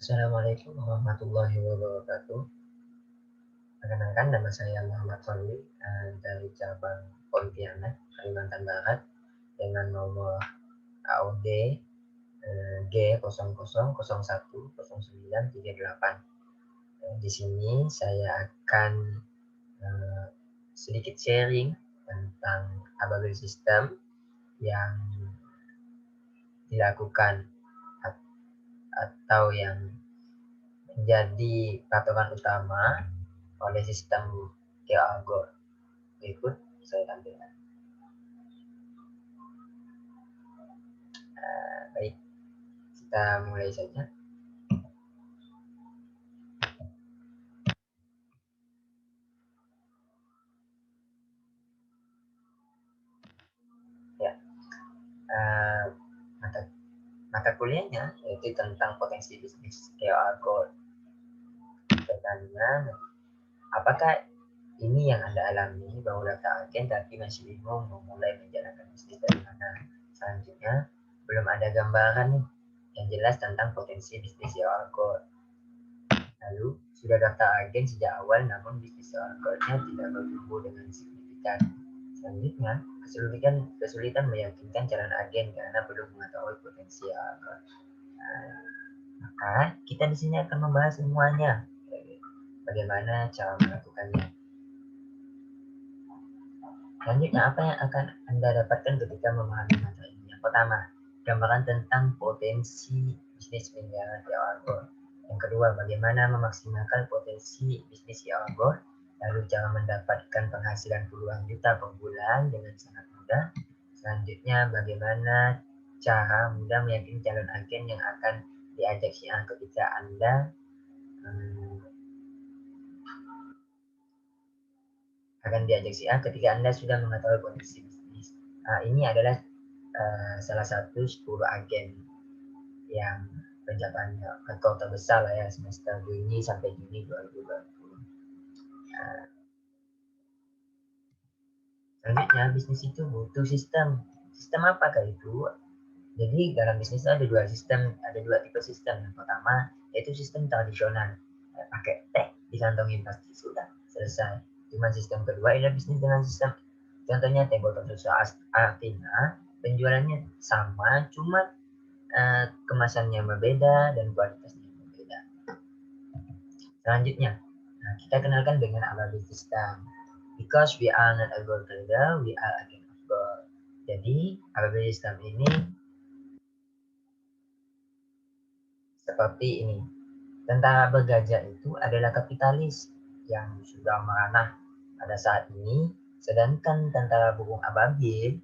Assalamualaikum warahmatullahi wabarakatuh. Perkenalkan, nama saya Muhammad Fadli dari cabang Pontianak, Kalimantan Barat, dengan nomor AOD G00010938. Di sini saya akan eh, sedikit sharing tentang ABABIL sistem yang dilakukan atau yang menjadi patokan utama oleh sistem QR Code. Berikut saya tampilkan. Baik, kita mulai saja. Ya, uh, mata, mata kuliahnya yaitu tentang potensi bisnis QR Code. Pertanyaan, apakah ini yang Anda alami bahwa daftar agen tapi masih bingung memulai menjalankan bisnis dari mana? Selanjutnya, belum ada gambaran nih yang jelas tentang potensi bisnis QR Code. Lalu, sudah daftar agen sejak awal namun bisnis QR Code-nya tidak bertumbuh dengan signifikan. Selanjutnya, kesulitan meyakinkan calon agen karena belum mengetahui potensi QR Code. Maka kita di sini akan membahas semuanya. Bagaimana cara melakukannya. Selanjutnya, apa yang akan Anda dapatkan ketika memahami materi ini? Yang pertama, gambaran tentang potensi bisnis menjalankan QR Code. Yang kedua, bagaimana memaksimalkan potensi bisnis QR Code. Lalu cara mendapatkan penghasilan puluhan juta per bulan dengan sangat mudah. Selanjutnya, bagaimana cara mudah meyakinkan calon agen yang akan diajak syiar ketika Anda sudah mengetahui kondisi bisnis. Ini adalah salah satu 10 agen yang pencapaiannya rekor terbesar lah ya semester Juni sampai Juni 2020. Selanjutnya, bisnis itu butuh sistem. Sistem apakah itu? Jadi dalam bisnis ada dua tipe sistem. Yang pertama yaitu sistem tradisional, pakai tag dikantongin plastik sudah selesai. Cuma sistem kedua adalah bisnis dengan sistem, contohnya teh botol susu, artinya penjualannya sama, cuma kemasannya berbeda dan kualitasnya berbeda. Selanjutnya, kita kenalkan dengan ABABIL system. Because we are not a gold trader, we are a game of gold. Jadi ABABIL system ini seperti ini. Tentara bergajah itu adalah kapitalis yang sudah meranah pada saat ini, sedangkan tentara burung ababil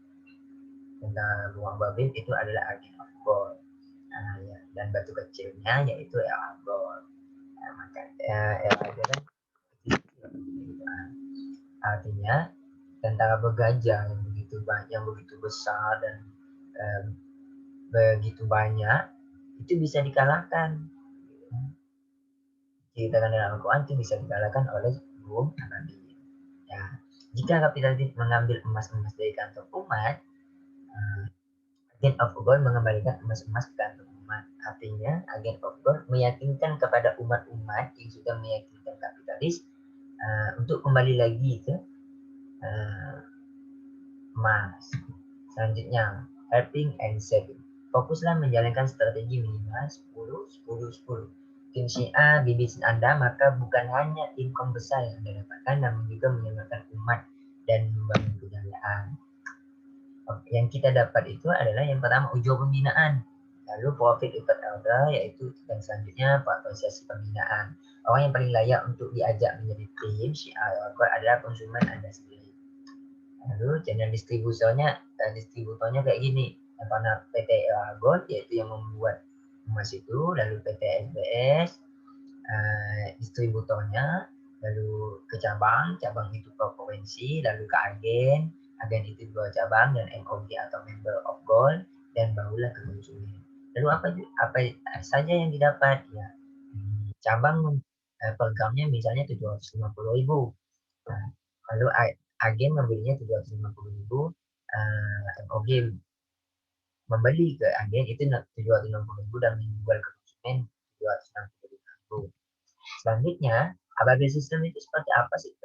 itu adalah agen of gold. Dan batu kecilnya yaitu era gold. Era kan artinya tentara bergajah yang begitu besar dan begitu banyak itu bisa dikalahkan. Ceritakan dalam Al-Quran itu bisa dikalahkan oleh burung ababil. Ya, jika kapitalis mengambil emas-emas dari kantong umat, agen of gold mengembalikan emas-emas ke kantong umat. Artinya, agen of gold meyakinkan kepada umat-umat yang sudah meyakinkan kapitalis untuk kembali lagi ke emas. Selanjutnya, helping and saving. Fokuslah menjalankan strategi minimal 10-10-10. Tim syiar di bisnis Anda, maka bukan hanya income besar yang Anda dapatkan, namun juga menyelamatkan umat dan membangun kejayaan. Yang kita dapat itu adalah yang pertama ujung pembinaan, lalu profit effort order, yaitu yang selanjutnya apresiasi pembinaan. Orang yang paling layak untuk diajak menjadi tim syiar adalah konsumen Anda sendiri. Lalu channel distributornya kayak gini. Yang pertama PT Gold, yaitu yang membuat emas itu, lalu PT SBS distributornya, lalu ke cabang itu ke provinsi, lalu ke agen itu dua cabang, dan MOG atau Member of Gold, dan barulah ke konsumen. Lalu apa saja yang didapat? Ya, cabang programnya misalnya 750.000. Lalu agen membelinya 750.000, MOG membeli ke agen itu 760.000 dan menjual ke konsumen 760.000. Selanjutnya, ABAB sistem itu seperti apa sih?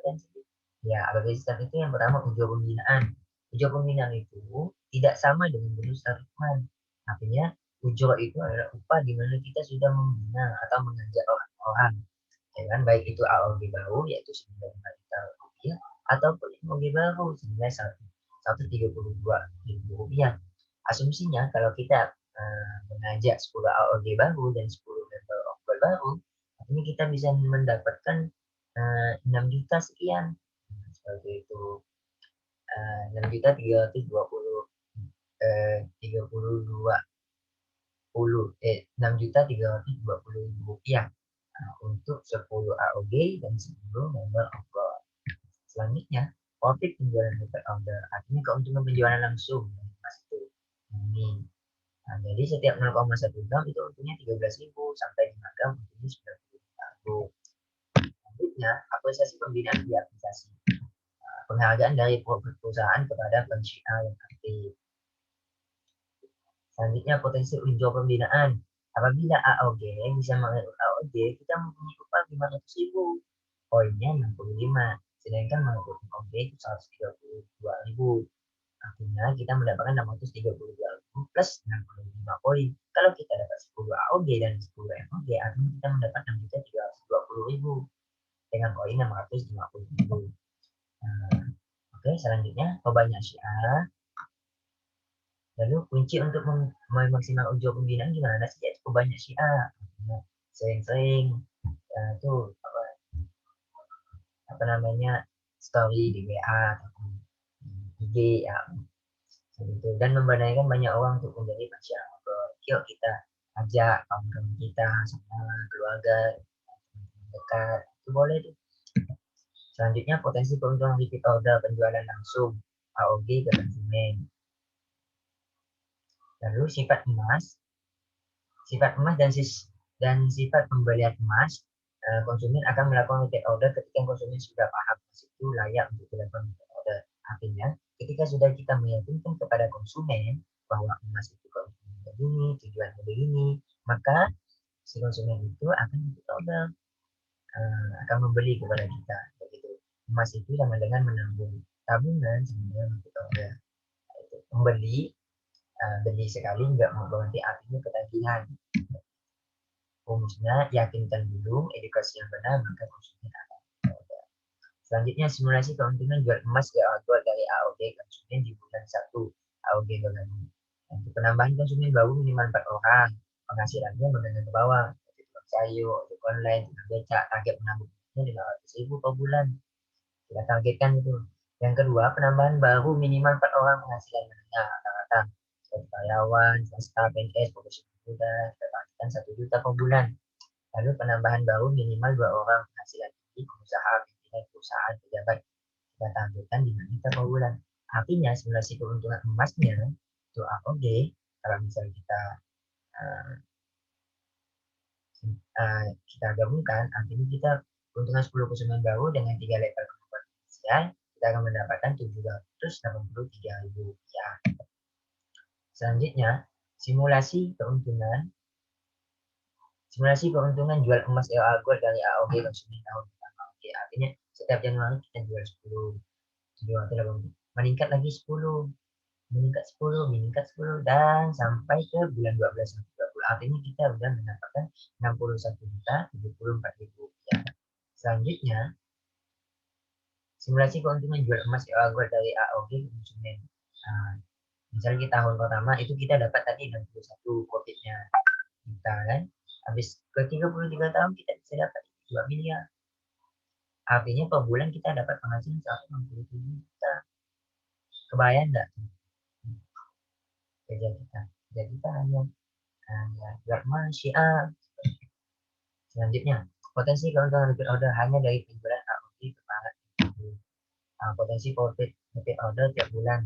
Ya, ABAB sistem itu yang pertama ujo pembinaan. Ujo pembinaan itu tidak sama dengan bonus tariman. Artinya, ujo itu adalah upah di mana kita sudah membina atau mengajak orang-orang, ya kan? Baik itu AOG baru yaitu 9 juta rupiah ataupun AOG baru senilai 132.000 rupiah. Asumsinya kalau kita mengajak 10 AOG baru dan 10 member Okbal baru, artinya kita bisa mendapatkan 6 juta sekian. Seperti itu. 6 juta 320 6 juta 320.000 rupiah untuk 10 AOG dan 10 member Okbal. Selanjutnya, profit penjualan repeat order, artinya keuntungan penjualan langsung Mas itu. Ini. Nah, jadi setiap 0,1 gram itu untungnya 13.000 sampai 5 gram untungnya 90.000. Selanjutnya, apresiasi pembinaan di aplikasi. Penghargaan dari perusahaan kepada pensiar yang aktif. Selanjutnya, potensi unjuk pembinaan. Apabila AOG bisa mengelola AOG, kita mempunyai upah 500.000. Poinnya 65. Sedangkan menurut AOG itu 132.000. Artinya kita mendapatkan 632.000 plus 65 poin. Kalau kita dapat 10 AOG dan 10 MOG, artinya kita mendapat 6.320.000 dengan poin 650.000. Oke, selanjutnya banyak syiar. Lalu kunci untuk memaksimal ujo pembinaan gimana sih? Ya, banyak syiar. Sering-sering itu apa namanya story di WA atau IG ya gitu. Dan memberdayakan banyak orang untuk menjadi masyarakat. Yuk kita ajak kawan-kawan kita, sama keluarga dekat, itu boleh tuh. Selanjutnya potensi keuntungan repeat order penjualan langsung AOG ke konsumen. Lalu sifat emas dan sifat pembelian emas, konsumen akan melakukan repeat order ketika konsumen sudah paham emas itu layak untuk dilakukan repeat order. Artinya ketika sudah kita meyakinkan kepada konsumen bahwa emas itu begini, tujuannya begini, maka si konsumen itu akan repeat order, akan membeli kepada kita. Begitu. Emas itu sama dengan menabung. Tabungan sama dengan repeat order. Membeli, beli sekali nggak mau berhenti artinya ketagihan. Rumusnya yakinkan dulu, edukasi yang benar maka konsumen akan order. Selanjutnya simulasi keuntungan jual emas ke jual dari AOG konsumen di bulan 1 AOG bergabung. Untuk penambahan konsumen baru minimal 4 orang, penghasilannya menengah ke bawah, tukang sayur, untuk online, tukang becak, target menabungnya 500.000 per bulan. Kita targetkan itu. Yang kedua, penambahan baru minimal 4 orang penghasilan menengah rata-rata, seperti karyawan, swasta, PNS, profesional muda, kita targetkan 1 juta per bulan. Lalu penambahan baru minimal 2 orang penghasilan tinggi, pengusaha, pimpinan perusahaan, pejabat, kita targetkan 5 juta per bulan. Artinya simulasi keuntungan emasnya itu AOG, kalau misalnya kita gabungkan, artinya kita keuntungan 10 konsumen baru dengan 3 level kemampuan finansial, kita akan mendapatkan 783.000 rupiah. Selanjutnya, simulasi keuntungan jual emas LA Gold dari AOG konsumen tahun pertama. Oke, artinya setiap Januari kita jual 10, meningkat lagi 10, meningkat 10 dan sampai ke bulan 12 artinya kita sudah mendapatkan 61.074.000 rupiah. Selanjutnya, simulasi keuntungan jual emas LA Gold dari AOG konsumen. Misalnya di tahun pertama itu kita dapat tadi 61 profitnya kita kan, habis ke 33 tahun kita bisa dapat 2 miliar. Artinya per bulan kita dapat penghasilan 167 juta. Kebayang enggak kerja kita? Jadi kita hanya jual emas syiar. Selanjutnya, potensi keuntungan repeat order hanya dari penjualan AOG kepada potensi profit repeat order tiap bulan.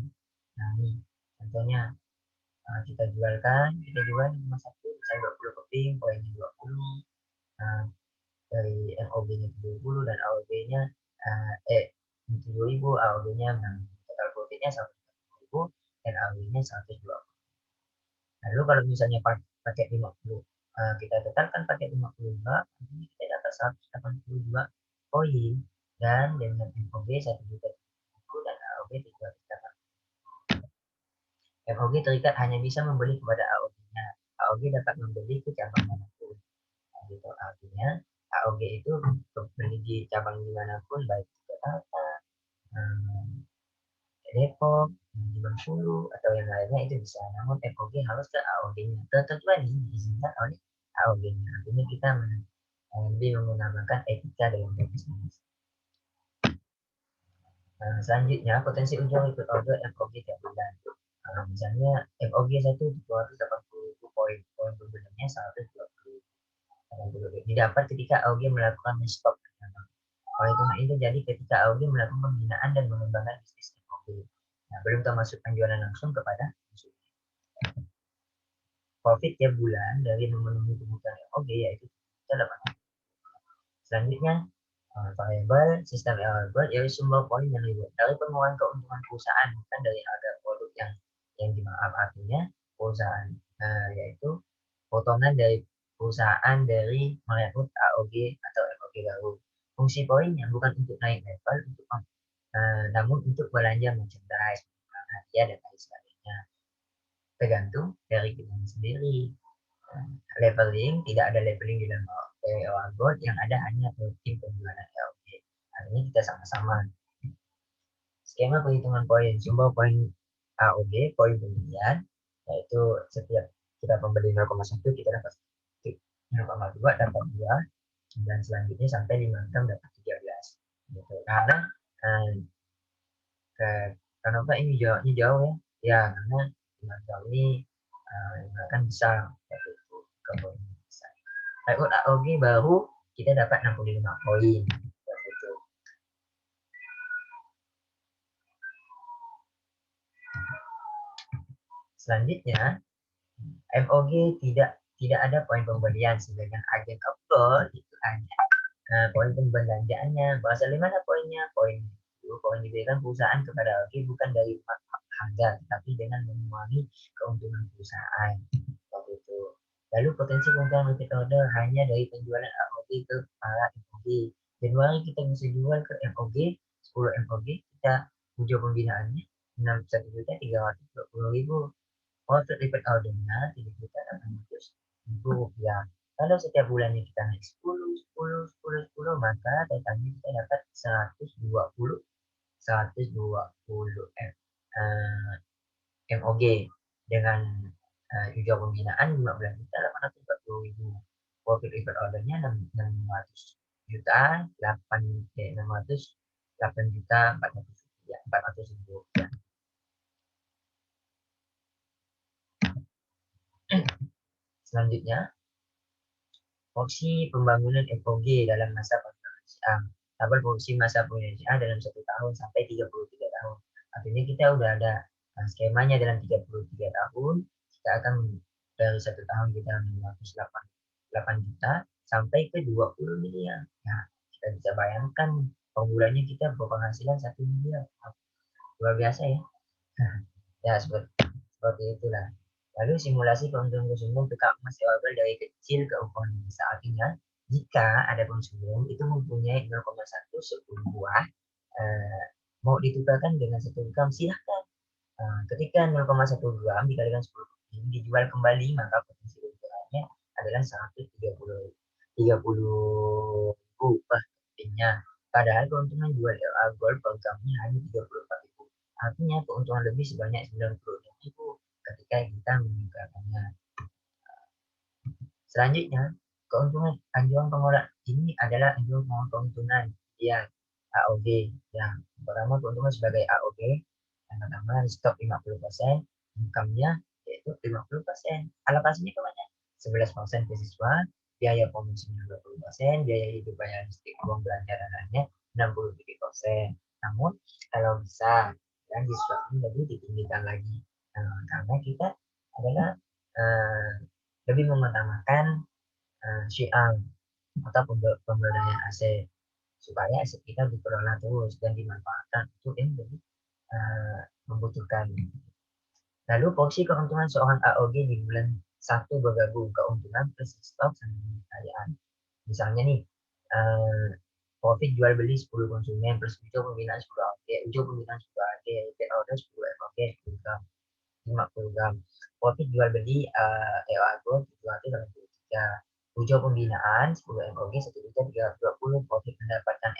Nah, ini contohnya kita jual emas 1 misalnya 20 keping, poinnya 20. Dari MOB-nya 70 dan AOB-nya 70.000, AOB-nya total profitnya 140.000 dan AOB-nya 120. Lalu kalau misalnya pakai 50, kita tetapkan pakai 50 kita dapat 180 FOG 1 juta dan AOG 300. FOG terikat hanya bisa membeli kepada AOG-nya. AOG dapat membeli ke cabang manapun. Gitu. Artinya AOG itu beli di cabang dimanapun, baik di Jakarta, Depok, di Bengkulu, atau yang lainnya itu bisa. Namun FOG harus ke AOG-nya. Ketentuan ini diizinkan oleh AOG-nya. Artinya kita lebih menggunakan etika dalam berbisnis. Selanjutnya, potensi untung repeat order FOG tiap bulan. Misalnya FOG 1 280 poin pembeliannya 120. Didapat ketika AOG melakukan stop. Hitungan itu jadi ketika AOG melakukan pembinaan dan mengembangkan bisnis FOG. Nah, belum termasuk penjualan langsung kepada konsumen. Profit tiap bulan dari memenuhi kebutuhan FOG yaitu 8. Selanjutnya, variabel sistem variabel yaitu sumber poin yang dibuat dari pengeluaran keuntungan perusahaan, bukan dari harga produk yang dimaaf. Artinya perusahaan yaitu potongan dari perusahaan dari merekrut AOG atau FOG baru. Fungsi poinnya bukan untuk naik level, namun untuk belanja merchandise, hadiah dan lain sebagainya. Tergantung dari kita sendiri. Leveling, tidak ada leveling di dalam award, yang ada hanya tim penjualan AOG. Artinya kita sama-sama. Skema perhitungan poin, sumber poin AOG, poin pembelian, yaitu setiap kita membeli 0,1 kita dapat 0,2 dapat 2, dan selanjutnya sampai 5 gram dapat 13. Gitu. Kenapa ini jauhnya jauh ya? Ya karena 5 gram ini kan besar, yaitu ke poin besar. Rekrut AOG baru kita dapat 65 poin. Gitu. Selanjutnya, FOG tidak ada poin pembelian, sedangkan agen upload itu hanya poin pembelanjaannya. Berasal dari mana poinnya? Poin diberikan perusahaan kepada AOG bukan dari harga, tapi dengan mengurangi keuntungan perusahaan. Begitu. Lalu potensi keuntungan repeat order hanya dari penjualan AOG ke para FOG. Januari kita bisa jual ke FOG 10 FOG, kita uji pembinaannya 61.320.000. Profit repeat ordernya 3.800.000 rupiah. Kalau setiap bulannya kita naik 10, maka totalnya kita dapat 120 MOG dengan juga pembinaan 15.840.000. Profit repeat ordernya 600 juta 8 juta 400.000 rupiah. Selanjutnya, porsi pembangunan FOG dalam masa pembangunan. Tabel porsi masa pembangunan dalam 1 tahun sampai 33 tahun. Artinya kita udah ada skemanya dalam 33 tahun. Kita akan dari 1 tahun kita 508 juta sampai ke 20 miliar. Nah, kita bisa bayangkan per bulannya kita berpenghasilan 1 miliar. Luar biasa ya. Ya, seperti itulah. Lalu simulasi keuntungan konsumen tukar emas available dari kecil ke ukuran besar. Artinya, jika ada konsumen itu mempunyai 0,1 10 buah, mau ditukarkan dengan 1 gram, silahkan. Ketika 0,1 gram dikalikan 10 dijual kembali, maka potensi keuntungannya adalah 130 per kepingnya. Padahal keuntungan jual LA Gold per gramnya hanya 34.000. Artinya keuntungan lebih sebanyak 96.000 ketika kita meningkatkannya. Selanjutnya, keuntungan anjuran pengelola ini adalah anjuran keuntungan yang AOG. Yang pertama, keuntungan sebagai AOG. Yang pertama, stok 50%, income-nya yaitu 50%. Alokasinya kemana? 11% ke siswa, biaya promosinya 20%, biaya hidup, bayar listrik, uang belanja dan lainnya 63%. Namun, kalau bisa, dan disuapin lebih ditinggikan lagi. Karena kita adalah lebih mengutamakan syiar atau pemberdayaan aset, supaya aset kita dikelola terus dan dimanfaatkan untuk yang lebih membutuhkan. Lalu porsi keuntungan seorang AOG di bulan 1 bergabung keuntungan plus stok sama kekayaan. Misalnya nih, Profit jual beli 10 konsumen plus ujo pembinaan 10 AG, ujo pembinaan 10 AG, repeat order 10 FOG 10 gram, 50 gram. Profit jual beli EOAGO 783. Ujo pembinaan 10 MOG 1.320. Profit mendapatkan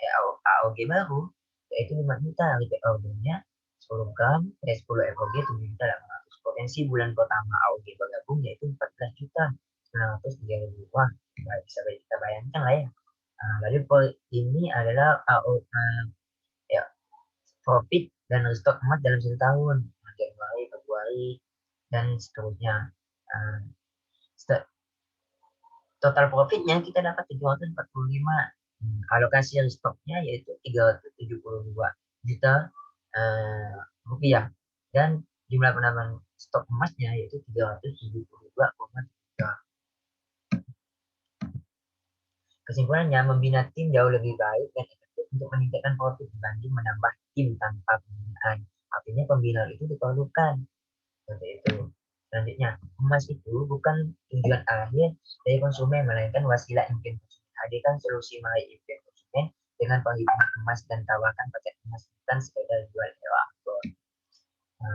AOG baru yaitu 5 juta. Repeat ordernya 10 gram, 10 MOG 7.800. Potensi bulan pertama AOG bergabung yaitu 14 juta 903.000. Wah, bisa kita bayangkan lah ya. Lalu ini adalah ya, profit dan stok emas dalam 1 tahun, Januari, Februari, dan seterusnya. Total profitnya kita dapat 745. Alokasi stoknya yaitu 372 juta rupiah, dan jumlah penambahan stok emasnya yaitu 372,3. Kesimpulannya, membina tim jauh lebih baik dan efektif untuk meningkatkan profit dibanding menambah tim tanpa pembinaan. Artinya pembinaan itu diperlukan. Seperti itu. Selanjutnya, emas itu bukan tujuan akhir dari konsumen, melainkan wasilah impian konsumen. Hadirkan solusi meraih impian konsumen dengan penghitungan emas dan tawarkan paket emas, bukan sekedar jual EOAGO.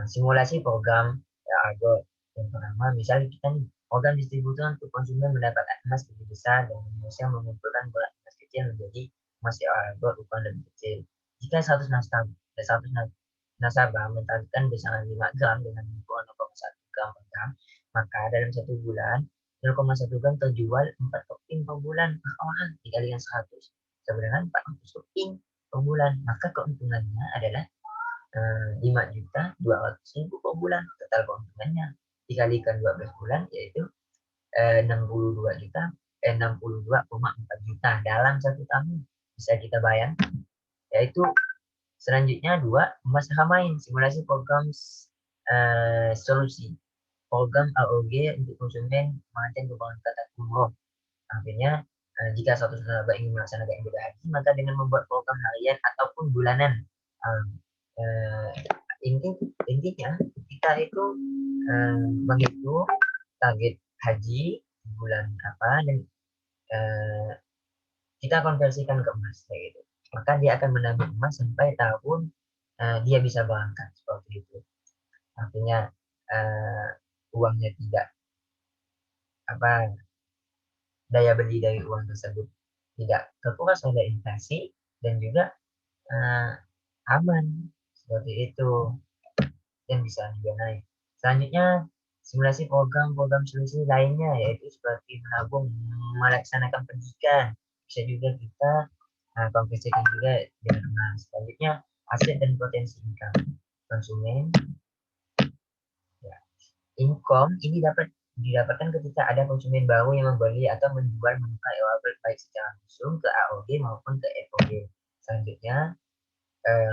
Simulasi program EOAGO. Yang pertama, misalnya kita nih, program distributor untuk konsumen mendapatkan emas lebih besar dan Indonesia mengumpulkan berat emas kecil menjadi emas EOAGO ukuran lebih kecil. Jika 100 nasabah mentargetkan besaran 5 gram dengan ukuran 0,1 gram per gram, maka dalam 1 bulan 0,1 gram terjual 4 keping per bulan per orang dikalikan 100. Sebenarnya 400 keping per bulan, maka keuntungannya adalah 5.200.000 per bulan. Total keuntungannya dikalikan 12 bulan yaitu 62,4 juta dalam 1 tahun. Bisa kita bayangkan. Yaitu selanjutnya 2, emas saham main, simulasi program solusi. Program AOG untuk konsumen mengancam keberangkatan umroh. Artinya jika suatu nasabah ingin melaksanakan ibadah haji, maka dengan membuat program harian ataupun bulanan. Intinya kita itu menghitung target haji bulan apa dan kita konversikan ke emas kayak gitu. Maka dia akan menabung emas sampai tahun dia bisa berangkat seperti itu. Artinya uangnya tidak daya beli dari uang tersebut tidak terkuras oleh inflasi dan juga aman seperti itu, dan bisa juga naik. Selanjutnya simulasi program solusi lainnya yaitu seperti menabung, melaksanakan pendidikan, bisa juga kita konversikan juga dengan emas. Selanjutnya aset dan potensi income konsumen. Ya. Income ini dapat didapatkan ketika ada konsumen baru yang membeli atau menjual menukar EOAGO baik secara langsung ke AOG maupun ke FOG. Selanjutnya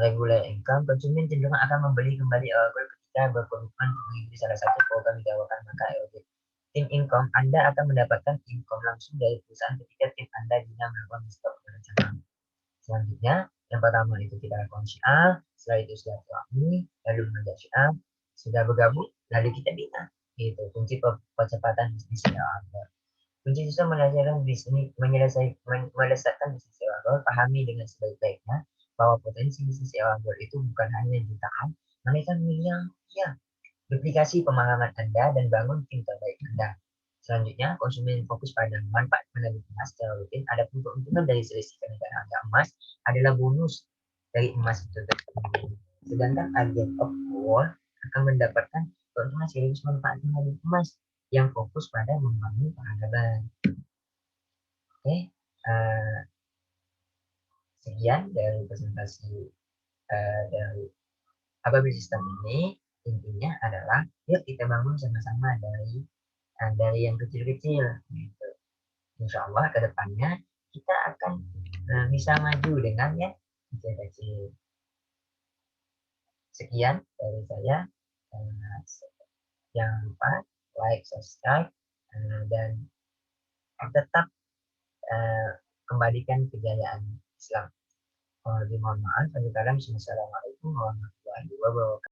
regular income, konsumen cenderung akan membeli kembali EOAGO ketika berkomitmen mengikuti salah satu program ditawarkan maka EOG. Tim income, Anda akan mendapatkan income langsung dari perusahaan ketika tim Anda bina melakukan stok perencanaan. Selanjutnya, yang pertama itu kita lakukan syiar, setelah itu sudah suami, lalu mengajak syiar, sudah bergabung, lalu kita bina. Itu kunci percepatan bisnis EOAGO. Kunci susah menyelesaikan bisnis EOAGO, pahami dengan sebaik-baiknya bahwa potensi bisnis EOAGO itu bukan hanya jutaan, melainkan miliar. Ya, duplikasi pemahaman Anda dan bangun tim terbaik Anda. Selanjutnya, konsumen fokus pada manfaat menabung emas secara rutin. Adapun keuntungan dari selisih kenaikan harga emas adalah bonus dari emas itu tersebut. Sedangkan agen of war akan mendapatkan keuntungan sekaligus manfaat menabung emas yang fokus pada membangun peradaban. Oke, sekian dari presentasi dari apa sistem ini. Intinya adalah yuk kita bangun sama-sama dari yang kecil-kecil gitu. Insya Allah ke depannya kita akan bisa maju dengan yang kecil-kecil. Sekian dari saya. Jangan lupa like, subscribe, dan tetap kembalikan kejayaan Islam. Mohon maaf. Assalamualaikum warahmatullahi wabarakatuh.